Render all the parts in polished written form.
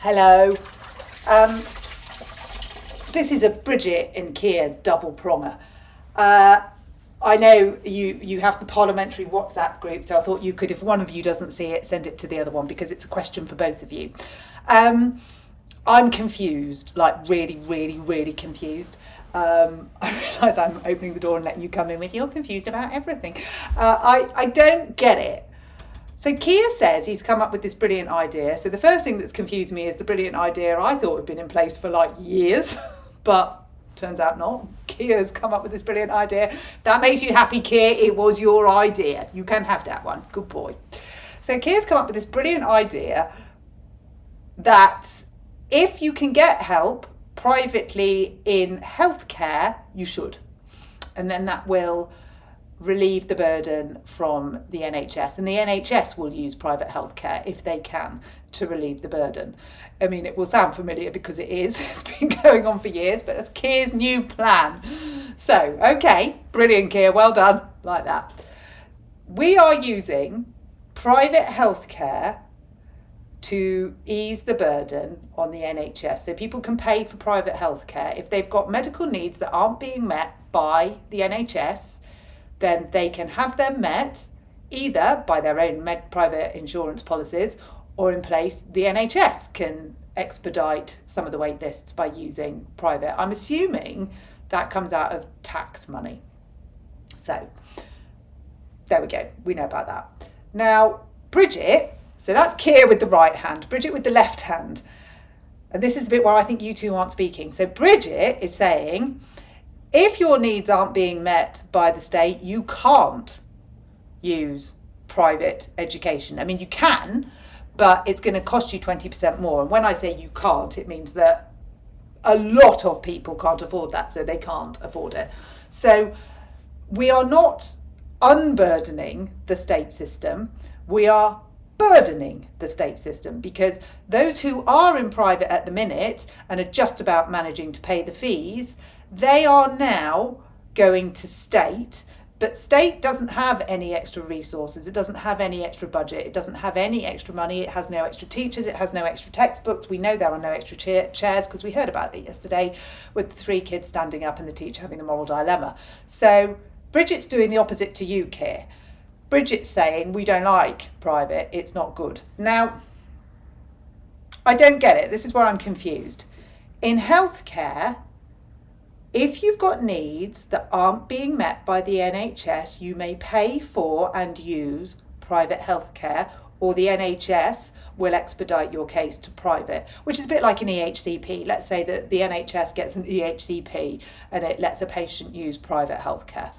Hello. This is a Bridget and Keir double pronger. I know you have the parliamentary WhatsApp group, so I thought you could, if one of you doesn't see it, send it to the other one because it's a question for both of you. I'm confused, like really confused. I realise I'm opening the door and letting you come in with you're confused about everything. I don't get it. So Keir says he's come up with this brilliant idea. So the first thing that's confused me is the brilliant idea I thought had been in place for like years, but turns out not. Keir's come up with this brilliant idea. If that makes you happy, Keir, it was your idea. You can have that one. Good boy. So Keir's come up with this brilliant idea that if you can get help privately in healthcare, you should. And then that will relieve the burden from the NHS. And the NHS will use private healthcare if they can to relieve the burden. I mean, it will sound familiar because it is. It's been going on for years, but that's Keir's new plan. So, okay, brilliant, Keir, well done, like that. We are using private healthcare to ease the burden on the NHS. So people can pay for private healthcare. If they've got medical needs that aren't being met by the NHS, then they can have them met either by their own private insurance policies or in place the NHS can expedite some of the wait lists by using private. I'm assuming that comes out of tax money. So there we go. We know about that. Now, Bridget, so that's Keir with the right hand, Bridget with the left hand. And this is a bit where I think you two aren't speaking. So Bridget is saying, if your needs aren't being met by the state, you can't use private education. I mean, you can, but it's going to cost you 20% more. And when I say you can't, it means that a lot of people can't afford that, so they can't afford it. So we are not unburdening the state system. We are burdening the state system because those who are in private at the minute and are just about managing to pay the fees, they are now going to state, but state doesn't have any extra resources. It doesn't have any extra budget. It doesn't have any extra money. It has no extra teachers. It has no extra textbooks. We know there are no extra chairs because we heard about it yesterday with the 3 kids standing up and the teacher having the moral dilemma. So Bridget's doing the opposite to you, Keir. Bridget's saying we don't like private. It's not good. Now, I don't get it. This is where I'm confused. In healthcare, if you've got needs that aren't being met by the NHS, you may pay for and use private healthcare, or the NHS will expedite your case to private, which is a bit like an EHCP. Let's say that the NHS gets an EHCP and it lets a patient use private healthcare.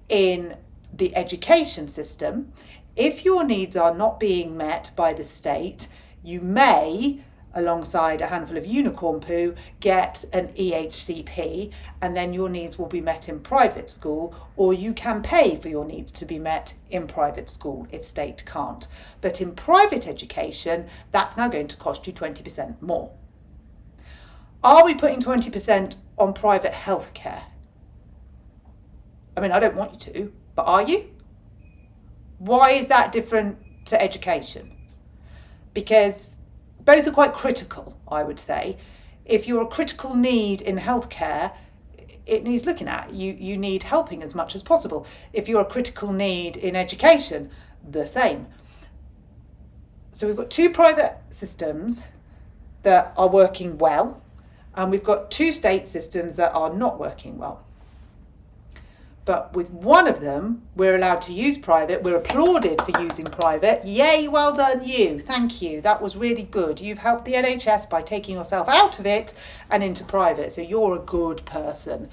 In the education system, if your needs are not being met by the state, you may, alongside a handful of unicorn poo, get an EHCP, and then your needs will be met in private school, or you can pay for your needs to be met in private school if state can't. But in private education, that's now going to cost you 20% more. Are we putting 20% on private healthcare? I mean, I don't want you to, but are you? Why is that different to education? Because both are quite critical, I would say. If you're a critical need in healthcare, it needs looking at. You need helping as much as possible. If you're a critical need in education, the same. So we've got 2 private systems that are working well, and we've got 2 state systems that are not working well. But with one of them, we're allowed to use private. We're applauded for using private. Yay, well done you. Thank you. That was really good. You've helped the NHS by taking yourself out of it and into private. So you're a good person.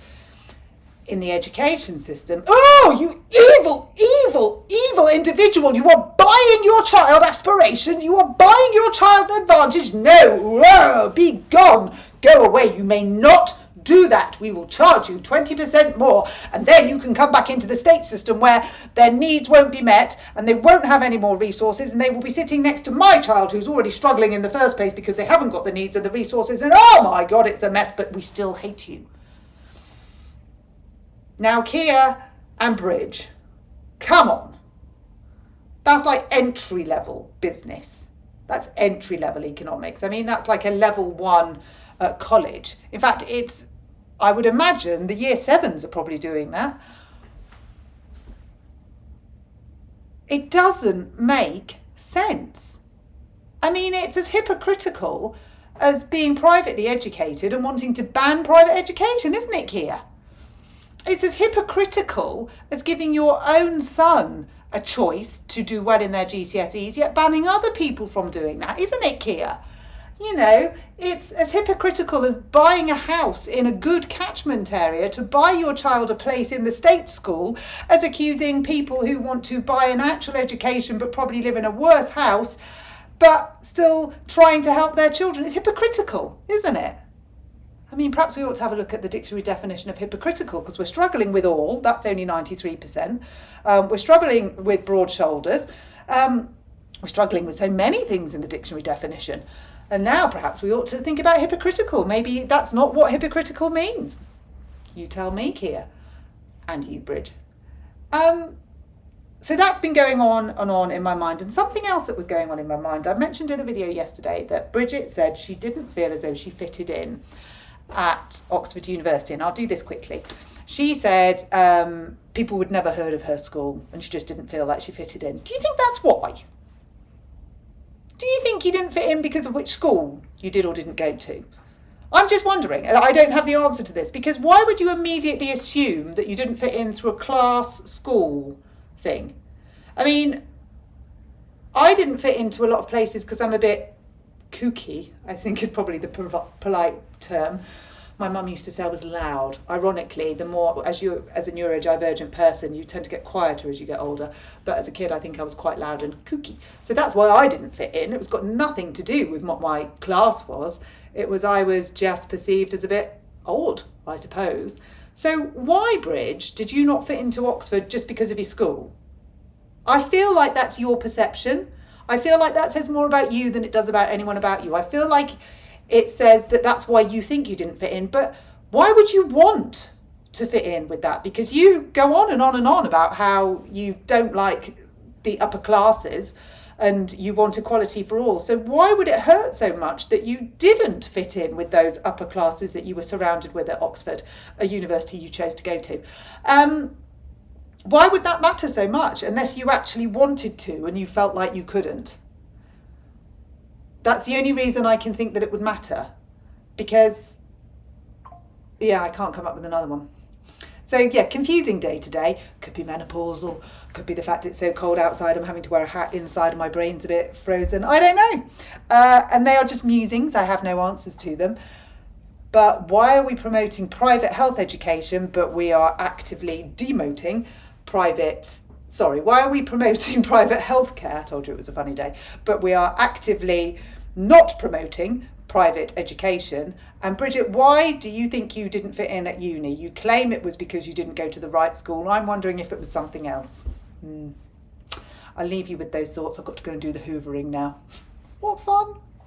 In the education system, oh, you evil individual. You are buying your child aspiration. You are buying your child advantage. No, be gone. Go away. You may not do that. We will charge you 20% more, and then you can come back into the state system where their needs won't be met and they won't have any more resources, and they will be sitting next to my child who's already struggling in the first place because they haven't got the needs or the resources, and oh my God, it's a mess, but we still hate you. Now, Keir and Bridge, come on. That's like entry level business. That's entry level economics. I mean, that's like a level 1 at college. In fact, I would imagine the year 7s are probably doing that. It doesn't make sense. I mean, it's as hypocritical as being privately educated and wanting to ban private education, isn't it, Kia? It's as hypocritical as giving your own son a choice to do well in their GCSEs, yet banning other people from doing that, isn't it, Kia? You know, it's as hypocritical as buying a house in a good catchment area to buy your child a place in the state school as accusing people who want to buy an actual education but probably live in a worse house but still trying to help their children. It's hypocritical, isn't it? I mean, perhaps we ought to have a look at the dictionary definition of hypocritical, because we're struggling with all, that's only 93%. We're struggling with broad shoulders. We're struggling with so many things in the dictionary definition. And now perhaps we ought to think about hypocritical. Maybe that's not what hypocritical means. You tell me, Kia. And you, Bridge. So that's been going on and on in my mind. And something else that was going on in my mind, I mentioned in a video yesterday that Bridget said she didn't feel as though she fitted in at Oxford University. And I'll do this quickly. She said people would never heard of her school and she just didn't feel like she fitted in. Do you think that's why? Do you think you didn't fit in because of which school you did or didn't go to? I'm just wondering, and I don't have the answer to this, because why would you immediately assume that you didn't fit in through a class school thing? I mean, I didn't fit into a lot of places because I'm a bit kooky, I think is probably the polite term. My mum used to say I was loud. Ironically, the more, as a neurodivergent person, you tend to get quieter as you get older. But as a kid, I think I was quite loud and kooky. So that's why I didn't fit in. It was got nothing to do with what my class was. It was I was just perceived as a bit odd, I suppose. So why, Bridge, did you not fit into Oxford just because of your school? I feel like that's your perception. I feel like that says more about you than it does about anyone about you. I feel like it says that that's why you think you didn't fit in. But why would you want to fit in with that? Because you go on and on and on about how you don't like the upper classes and you want equality for all. So why would it hurt so much that you didn't fit in with those upper classes that you were surrounded with at Oxford, a university you chose to go to? Why would that matter so much unless you actually wanted to and you felt like you couldn't? That's the only reason I can think that it would matter. Because, yeah, I can't come up with another one. So, yeah, confusing day today. Could be menopausal. Could be the fact it's so cold outside I'm having to wear a hat inside and my brain's a bit frozen. I don't know. And they are just musings. I have no answers to them. But why are we promoting private health education, but we are actively demoting why are we promoting private healthcare? I told you it was a funny day. But we are actively not promoting private education. And Bridget, why do you think you didn't fit in at uni? You claim it was because you didn't go to the right school. I'm wondering if it was something else. I'll leave you with those thoughts. I've got to go and do the hoovering now. What fun.